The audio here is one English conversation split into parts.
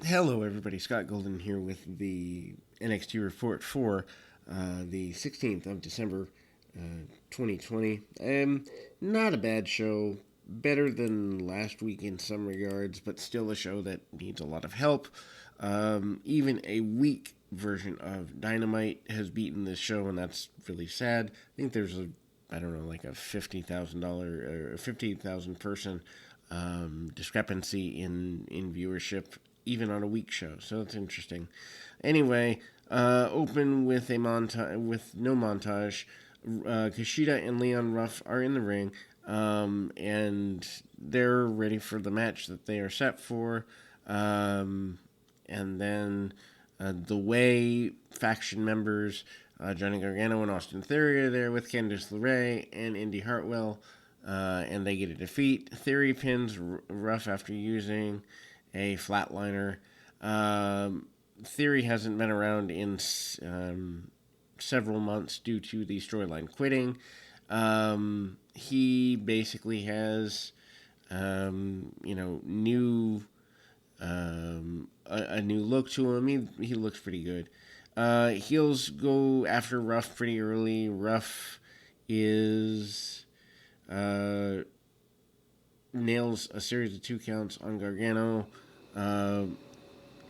Hello, everybody. Scott Golden here with the NXT report for the 16th of December, 2020. Not a bad show. Better than last week in some regards, but still a show that needs a lot of help. Even a weak version of Dynamite has beaten this show, and that's really sad. I think there's I don't know, like a $50,000 or 50,000 person discrepancy in viewership even on a weak show. So it's interesting. Anyway, open with a montage with no montage. Kushida and Leon Ruff are in the ring, and they're ready for the match that they are set for. And then the Way faction members, Johnny Gargano and Austin Theory, are there with Candice LeRae and Indy Hartwell, and they get a defeat. Theory pins Ruff after using a flatliner. Theory hasn't been around in several months due to the storyline quitting. He basically has, new a new look to him. He looks pretty good. Heels go after Ruff pretty early. Ruff is nails a series of 2 counts on Gargano,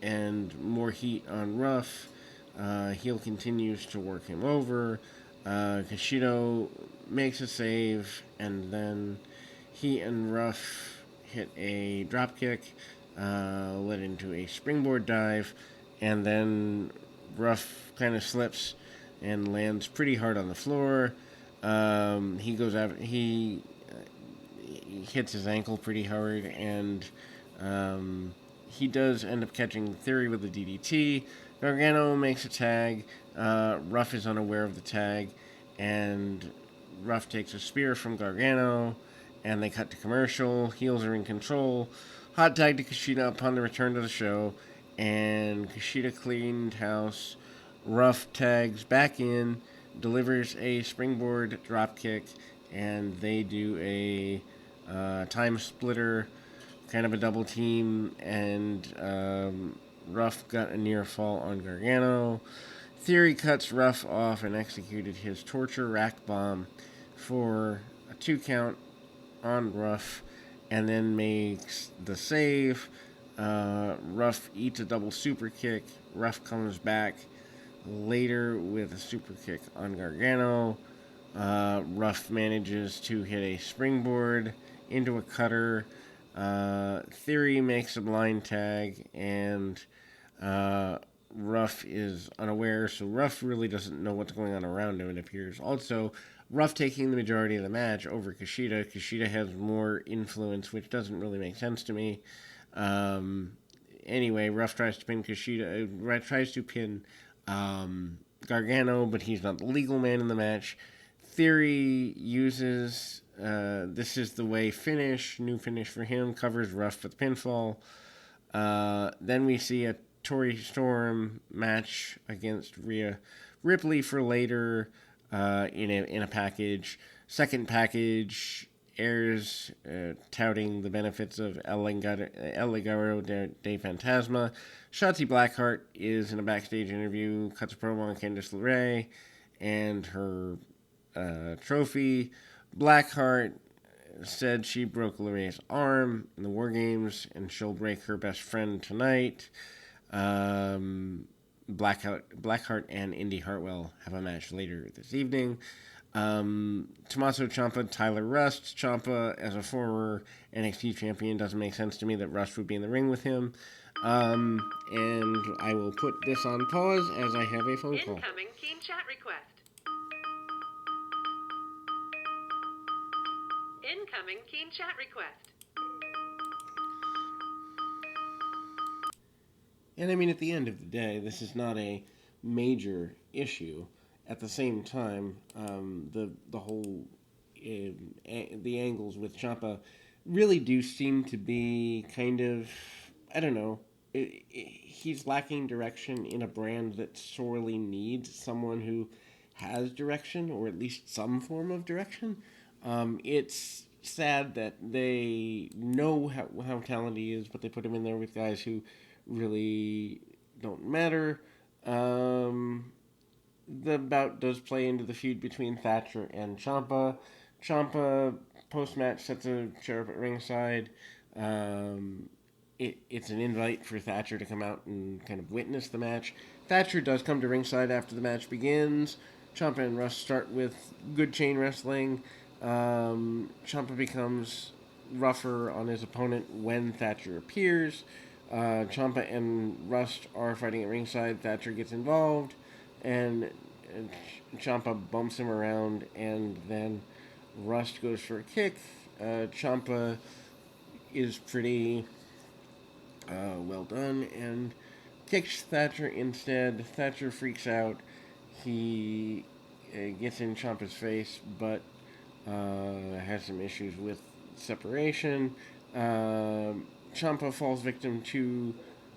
and more heat on Ruff. Heel continues to work him over. Kushida makes a save, and then he and Ruff hit a dropkick, led into a springboard dive, and then Ruff kind of slips and lands pretty hard on the floor. He goes after he hits his ankle pretty hard, and he does end up catching Theory with a DDT. Gargano makes a tag. Ruff is unaware of the tag, and Ruff takes a spear from Gargano, and they cut to commercial. Heels are in control. Hot tag to Kushida upon the return to the show, and Kushida cleaned house. Ruff tags back in, delivers a springboard dropkick, and they do a time splitter, kind of a double team, and Ruff got a near fall on Gargano. Theory cuts Ruff off and executed his torture rack bomb for a 2 count on Ruff, and then makes the save. Ruff eats a double super kick. Ruff comes back later with a super kick on Gargano. Ruff manages to hit a springboard into a cutter. Theory makes a blind tag, and Ruff is unaware, so Ruff really doesn't know what's going on around him, it appears. Also, Ruff taking the majority of the match over Kushida. Kushida has more influence, which doesn't really make sense to me. Anyway, Ruff tries to pin Kushida, tries to pin Gargano, but he's not the legal man in the match. Theory uses This Is the Way finish, new finish for him, covers Ruff for the pinfall. Then we see a Tori Storm match against Rhea Ripley for later in a package. Second package airs touting the benefits of El Legado de Fantasma. Shotzi Blackheart is in a backstage interview, cuts a promo on Candice LeRae and her trophy. Blackheart said she broke LeRae's arm in the War Games, and she'll break her best friend tonight. Blackheart and Indy Hartwell have a match later this evening. Tommaso Ciampa, Tyler Rust. Ciampa, as a former NXT champion, doesn't make sense to me that Rust would be in the ring with him. And I will put this on pause as I have a phone call. Incoming team chat request. Incoming team chat request. And I mean, at the end of the day, this is not a major issue. At the same time, the whole the angles with Ciampa really do seem to be kind of, I don't know. He's lacking direction in a brand that sorely needs someone who has direction, or at least some form of direction. It's sad that they know how talented he is, but they put him in there with guys who really don't matter. The bout does play into the feud between Thatcher and Ciampa. Ciampa, post-match, sets a chair up at ringside. Um, it's an invite for Thatcher to come out and kind of witness the match. Thatcher does come to ringside after the match begins. Ciampa and Russ start with good chain wrestling. Ciampa becomes rougher on his opponent when Thatcher appears. Ciampa and Rust are fighting at ringside. Thatcher gets involved, and Ciampa bumps him around, and then Rust goes for a kick. Ciampa is pretty well done and kicks Thatcher instead. Thatcher freaks out. He gets in Ciampa's face, but has some issues with separation. Ciampa falls victim to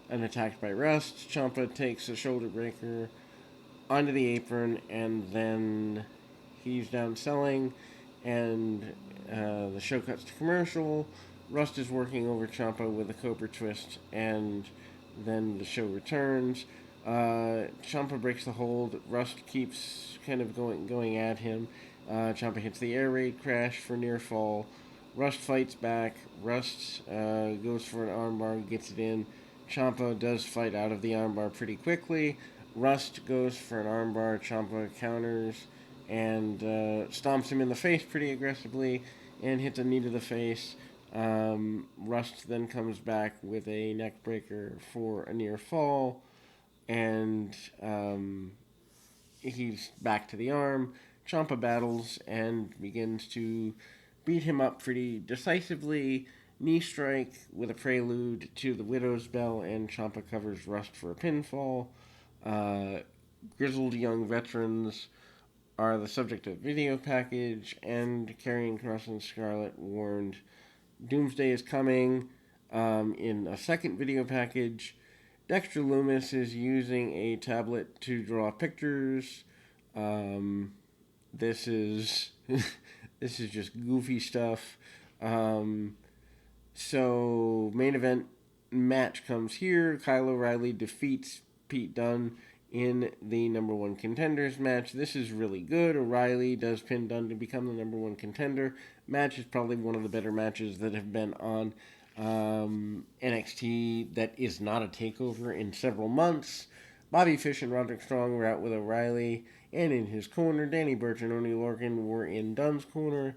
an attack by Rust. Ciampa takes a shoulder breaker onto the apron, and then he's down selling, and the show cuts to commercial. Rust is working over Ciampa with a Cobra twist, and then the show returns. Ciampa breaks the hold. Rust keeps kind of going at him. Ciampa hits the air raid crash for near fall. Rust fights back. Rust goes for an armbar, gets it in. Ciampa does fight out of the armbar pretty quickly. Rust goes for an armbar. Ciampa counters and stomps him in the face pretty aggressively and hits a knee to the face. Rust then comes back with a neck breaker for a near fall, and he's back to the arm. Ciampa battles and begins to beat him up pretty decisively. Knee strike with a prelude to the Widow's Bell, and Ciampa covers Rust for a pinfall. Grizzled young veterans are the subject of video package, and Karrion Kross and Scarlett warned Doomsday is coming in a second video package. Dexter Lumis is using a tablet to draw pictures. This is this is just goofy stuff. So main event match comes here. Kyle O'Reilly defeats Pete Dunne in the number one contenders match. This is really good. O'Reilly does pin Dunne to become the number one contender. Match is probably one of the better matches that have been on NXT that is not a takeover in several months. Bobby Fish and Roderick Strong were out with O'Reilly, and in his corner, Danny Burch and Oney Lorcan were in Dunne's corner.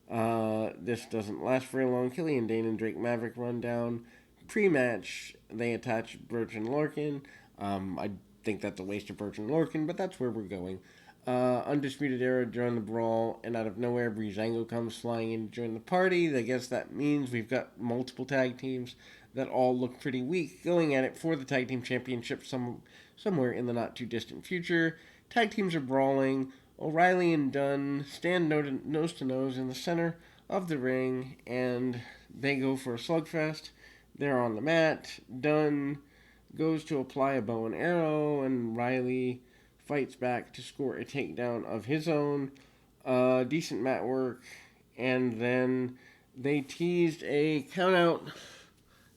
This doesn't last very long. Killian Dane and Drake Maverick run down. Pre-match, they attach Burch and Lorcan. I think that's a waste of Burch and Lorcan, but that's where we're going. Undisputed Era join the brawl, and out of nowhere, Breezango comes flying in to join the party. I guess that means we've got multiple tag teams that all look pretty weak going at it for the tag team championship somewhere in the not too distant future. Tag teams are brawling. O'Reilly and Dunne stand nose to nose in the center of the ring, and they go for a slugfest. They're on the mat. Dunne goes to apply a bow and arrow, and Riley fights back to score a takedown of his own. Decent mat work, and then they teased a countout,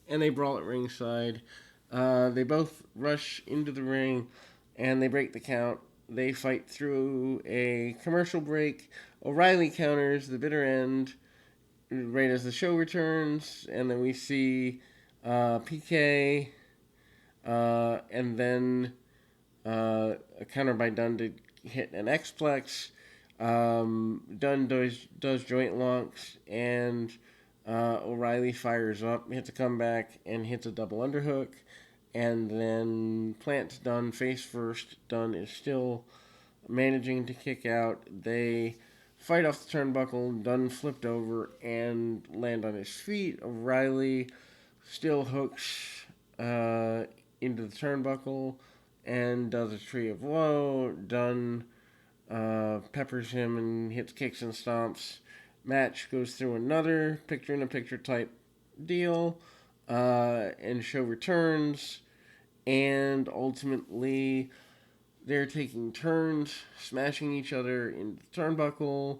and they brawl at ringside. They both rush into the ring, and they break the count. They fight through a commercial break. O'Reilly counters the bitter end right as the show returns, and then we see PK, and then a counter by Dunne to hit an X-Plex. Dunne does joint locks, and O'Reilly fires up, hits a comeback, and hits a double underhook. And then plants Dunne face first. Dunne is still managing to kick out. They fight off the turnbuckle. Dunne flipped over and land on his feet. O'Reilly still hooks into the turnbuckle and does a tree of woe. Dunne peppers him and hits kicks and stomps. Match goes through another picture-in-a-picture type deal. And show returns. And ultimately, they're taking turns, smashing each other into the turnbuckle.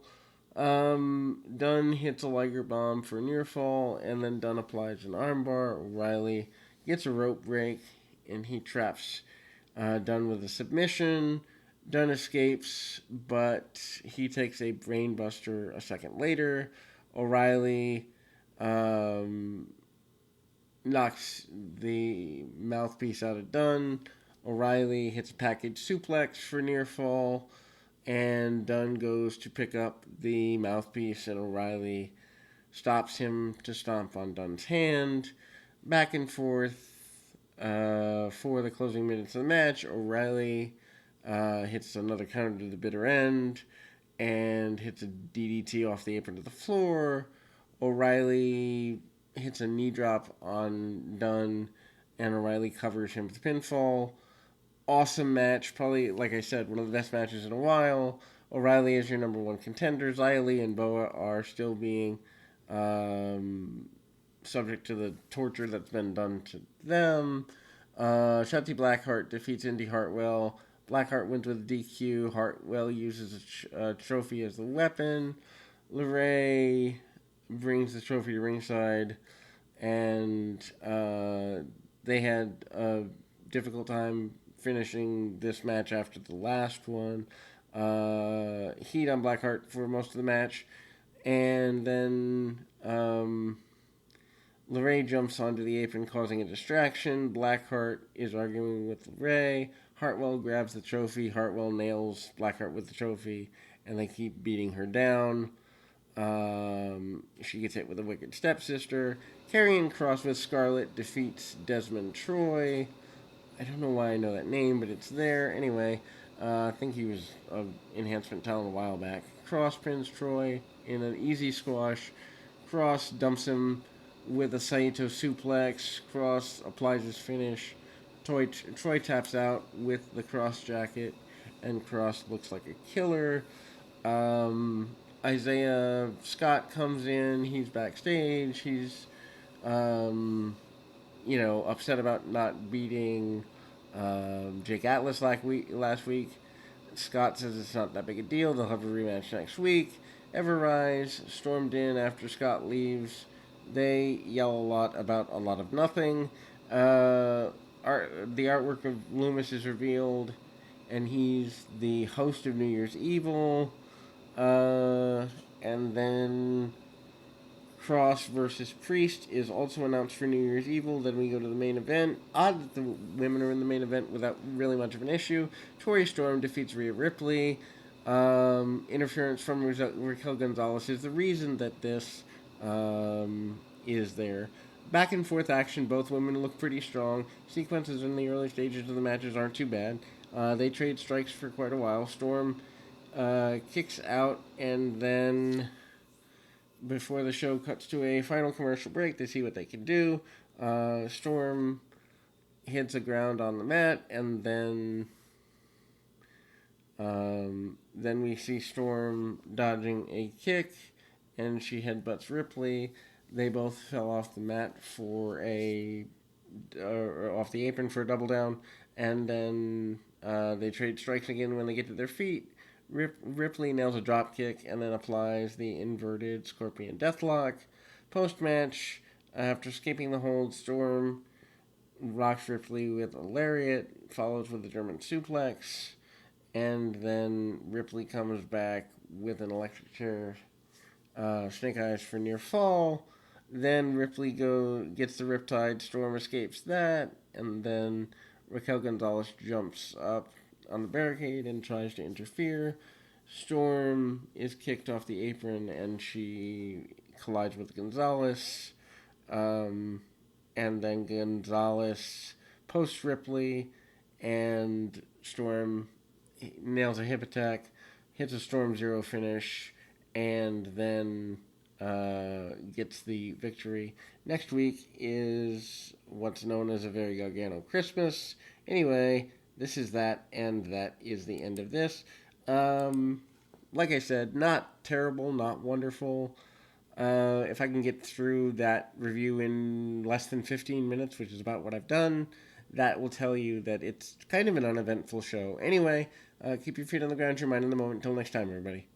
Dunne hits a Liger bomb for a near fall, and then Dunne applies an armbar. O'Reilly gets a rope break, and he traps Dunn with a submission. Dunn escapes, but he takes a brainbuster a second later. O'Reilly knocks the mouthpiece out of Dunn. O'Reilly hits a package suplex for near fall, and Dunn goes to pick up the mouthpiece, and O'Reilly stops him to stomp on Dunn's hand. Back and forth for the closing minutes of the match. O'Reilly hits another counter to the bitter end and hits a DDT off the apron to the floor. O'Reilly hits a knee drop on Dunn, and O'Reilly covers him with pinfall. Awesome match. Probably, like I said, one of the best matches in a while. O'Reilly is your number one contender. Xia Li and Boa are still being subject to the torture that's been done to them. Shotzi Blackheart defeats Indy Hartwell. Blackheart wins with DQ. Hartwell uses a trophy as the weapon. LeRae brings the trophy to ringside, and they had a difficult time finishing this match after the last one. Heat on Blackheart for most of the match, and then LeRae jumps onto the apron, causing a distraction. Blackheart is arguing with LeRae. Hartwell grabs the trophy. Hartwell nails Blackheart with the trophy, and they keep beating her down. She gets hit with a Wicked Stepsister. Karrion Kross with Scarlett defeats Desmond Troy. I don't know why I know that name, but it's there. Anyway, I think he was an enhancement talent a while back. Kross pins Troy in an easy squash. Kross dumps him with a Saito suplex. Kross applies his finish. Troy taps out with the Kross jacket, and Kross looks like a killer. Isaiah Scott comes in. He's backstage. He's, upset about not beating Jake Atlas last week. Scott says it's not that big a deal. They'll have a rematch next week. Everrise stormed in after Scott leaves. They yell a lot about a lot of nothing. The artwork of Loomis is revealed, and he's the host of New Year's Evil. And then Kross versus Priest is also announced for New Year's Evil. Then we go to the main event. Odd that the women are in the main event without really much of an issue. Tori Storm defeats Rhea Ripley. Interference from Raquel Gonzalez is the reason that this is there. Back and forth action. Both women look pretty strong. Sequences in the early stages of the matches aren't too bad. They trade strikes for quite a while. Storm kicks out, and then before the show cuts to a final commercial break, they see what they can do. Storm hits the ground on the mat, and then we see Storm dodging a kick, and she headbutts Ripley. They both fell off the mat for off the apron for a double down, and then they trade strikes again when they get to their feet. Ripley nails a drop kick and then applies the inverted Scorpion Deathlock. Post-match, after escaping the hold, Storm rocks Ripley with a lariat, follows with a German suplex, and then Ripley comes back with an electric chair, Snake Eyes for near fall. Then Ripley gets the Riptide. Storm escapes that, and then Raquel Gonzalez jumps up on the barricade and tries to interfere. Storm is kicked off the apron, and she collides with Gonzalez. And then Gonzalez posts Ripley, and Storm nails a hip attack, hits a Storm Zero finish, and then gets the victory. Next week is what's known as a Very Gargano Christmas. Anyway, this is that, and that is the end of this. Like I said, not terrible, not wonderful. If I can get through that review in less than 15 minutes, which is about what I've done, that will tell you that it's kind of an uneventful show. Anyway, keep your feet on the ground, your mind in the moment. Until next time, everybody.